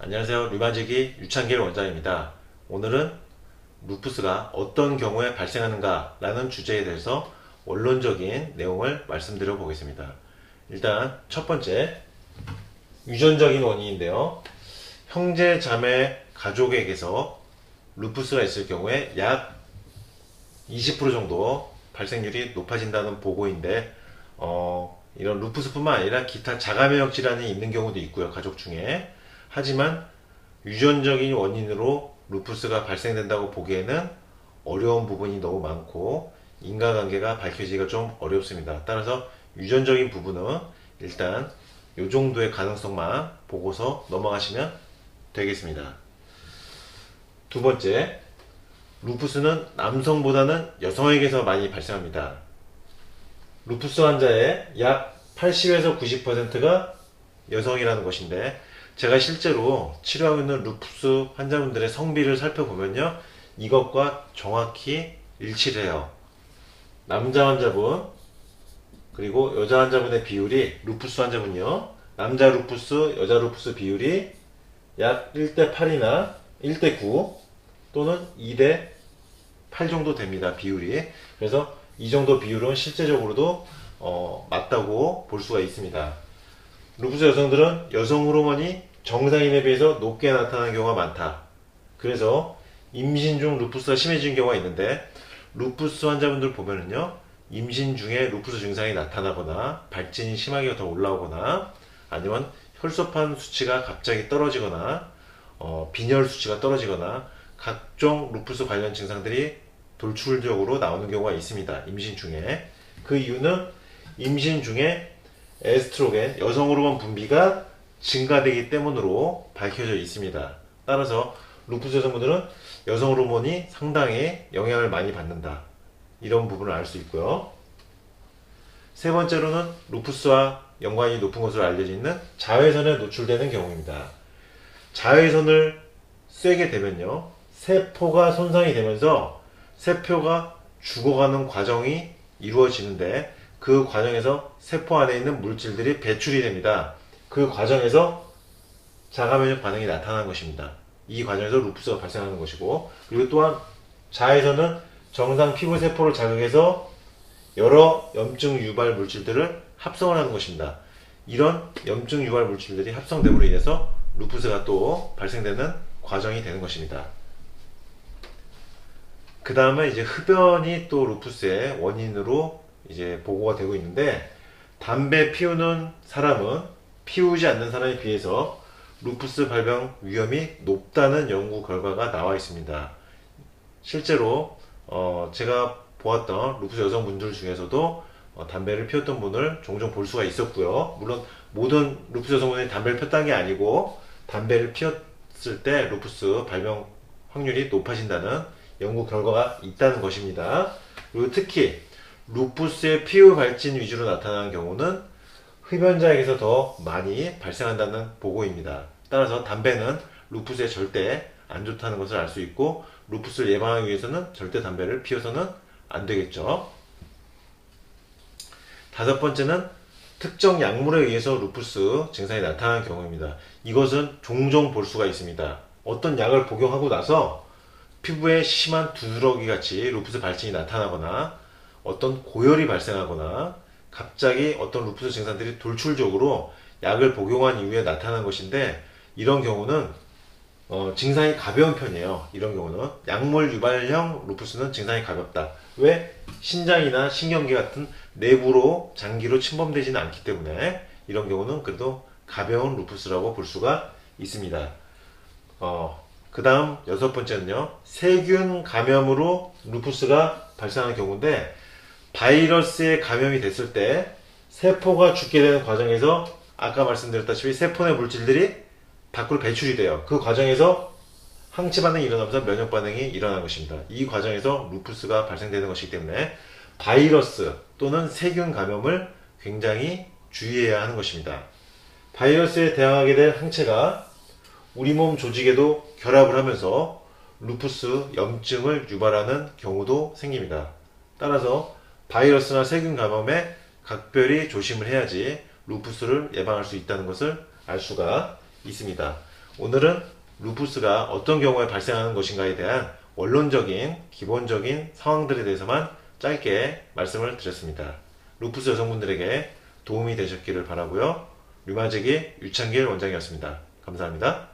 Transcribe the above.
안녕하세요. 류마지기 유창길 원장입니다. 오늘은 루푸스가 어떤 경우에 발생하는가 라는 주제에 대해서 원론적인 내용을 말씀드려 보겠습니다. 일단 첫 번째, 유전적인 원인인데요. 형제, 자매, 가족에게서 루푸스가 있을 경우에 약 20% 정도 발생률이 높아진다는 보고인데, 이런 루푸스뿐만 아니라 기타 자가면역 질환이 있는 경우도 있고요, 가족 중에. 하지만 유전적인 원인으로 루푸스가 발생된다고 보기에는 어려운 부분이 너무 많고 인과관계가 밝혀지기가 좀 어렵습니다. 따라서 유전적인 부분은 일단 이 정도의 가능성만 보고서 넘어가시면 되겠습니다. 두 번째, 루푸스는 남성보다는 여성에게서 많이 발생합니다. 루푸스 환자의 약 80에서 90%가 여성이라는 것인데, 제가 실제로 치료하고 있는 루푸스 환자분들의 성비를 살펴보면요, 이것과 정확히 일치를 해요. 남자 환자분 그리고 여자 환자분의 비율이, 루푸스 환자분요, 남자 루푸스 여자 루푸스 비율이 약 1대8이나 1대9 또는 2대8 정도 됩니다, 비율이. 그래서 이 정도 비율은 실제적으로도 맞다고 볼 수가 있습니다. 루푸스 여성들은 여성 호르몬이 정상인에 비해서 높게 나타나는 경우가 많다. 그래서 임신 중 루푸스가 심해지는 경우가 있는데, 루푸스 환자분들 보면은요, 임신 중에 루푸스 증상이 나타나거나 발진이 심하게 더 올라오거나 아니면 혈소판 수치가 갑자기 떨어지거나 빈혈 수치가 떨어지거나 각종 루푸스 관련 증상들이 돌출적으로 나오는 경우가 있습니다, 임신 중에. 그 이유는 임신 중에 에스트로겐, 여성 호르몬 분비가 증가되기 때문으로 밝혀져 있습니다. 따라서 루푸스 여성분들은 여성 호르몬이 상당히 영향을 많이 받는다, 이런 부분을 알 수 있고요. 세 번째로는 루푸스와 연관이 높은 것으로 알려져 있는 자외선에 노출되는 경우입니다. 자외선을 쐬게 되면요, 세포가 손상이 되면서 세포가 죽어가는 과정이 이루어지는데, 그 과정에서 세포 안에 있는 물질들이 배출이 됩니다. 그 과정에서 자가면역 반응이 나타나는 것입니다. 이 과정에서 루푸스가 발생하는 것이고, 그리고 또한 자외선은 정상 피부 세포를 자극해서 여러 염증 유발 물질들을 합성을 하는 것입니다. 이런 염증 유발 물질들이 합성됨으로 인해서 루푸스가 또 발생되는 과정이 되는 것입니다. 그 다음에 이제 흡연이 또 루푸스의 원인으로 이제 보고가 되고 있는데, 담배 피우는 사람은 피우지 않는 사람에 비해서 루푸스 발병 위험이 높다는 연구 결과가 나와 있습니다. 실제로 제가 보았던 루푸스 여성분들 중에서도 담배를 피웠던 분을 종종 볼 수가 있었고요. 물론 모든 루푸스 여성분이 담배를 폈다는 게 아니고, 담배를 피웠을 때 루푸스 발병 확률이 높아진다는 연구 결과가 있다는 것입니다. 그리고 특히 루푸스의 피부 발진 위주로 나타나는 경우는 흡연자에게서 더 많이 발생한다는 보고입니다. 따라서 담배는 루푸스에 절대 안 좋다는 것을 알 수 있고, 루푸스를 예방하기 위해서는 절대 담배를 피워서는 안 되겠죠. 다섯 번째는 특정 약물에 의해서 루푸스 증상이 나타나는 경우입니다. 이것은 종종 볼 수가 있습니다. 어떤 약을 복용하고 나서 피부에 심한 두드러기 같이 루푸스 발진이 나타나거나 어떤 고열이 발생하거나 갑자기 어떤 루푸스 증상들이 돌출적으로 약을 복용한 이후에 나타나는 것인데, 이런 경우는 증상이 가벼운 편이에요. 이런 경우는 약물 유발형 루푸스는 증상이 가볍다. 왜? 신장이나 신경계 같은 내부로 장기로 침범되지는 않기 때문에 이런 경우는 그래도 가벼운 루푸스라고 볼 수가 있습니다. 그 다음 여섯 번째는요, 세균 감염으로 루푸스가 발생하는 경우인데, 바이러스에 감염이 됐을 때 세포가 죽게 되는 과정에서 아까 말씀드렸다시피 세포 내 물질들이 밖으로 배출이 돼요. 그 과정에서 항체 반응이 일어나면서 면역 반응이 일어나는 것입니다. 이 과정에서 루푸스가 발생되는 것이기 때문에 바이러스 또는 세균 감염을 굉장히 주의해야 하는 것입니다. 바이러스에 대항하게 될 항체가 우리 몸 조직에도 결합을 하면서 루푸스 염증을 유발하는 경우도 생깁니다. 따라서 바이러스나 세균 감염에 각별히 조심을 해야지 루푸스를 예방할 수 있다는 것을 알 수가 있습니다. 오늘은 루푸스가 어떤 경우에 발생하는 것인가에 대한 원론적인 기본적인 상황들에 대해서만 짧게 말씀을 드렸습니다. 루푸스 여성분들에게 도움이 되셨기를 바라고요. 류마제기 유창길 원장이었습니다. 감사합니다.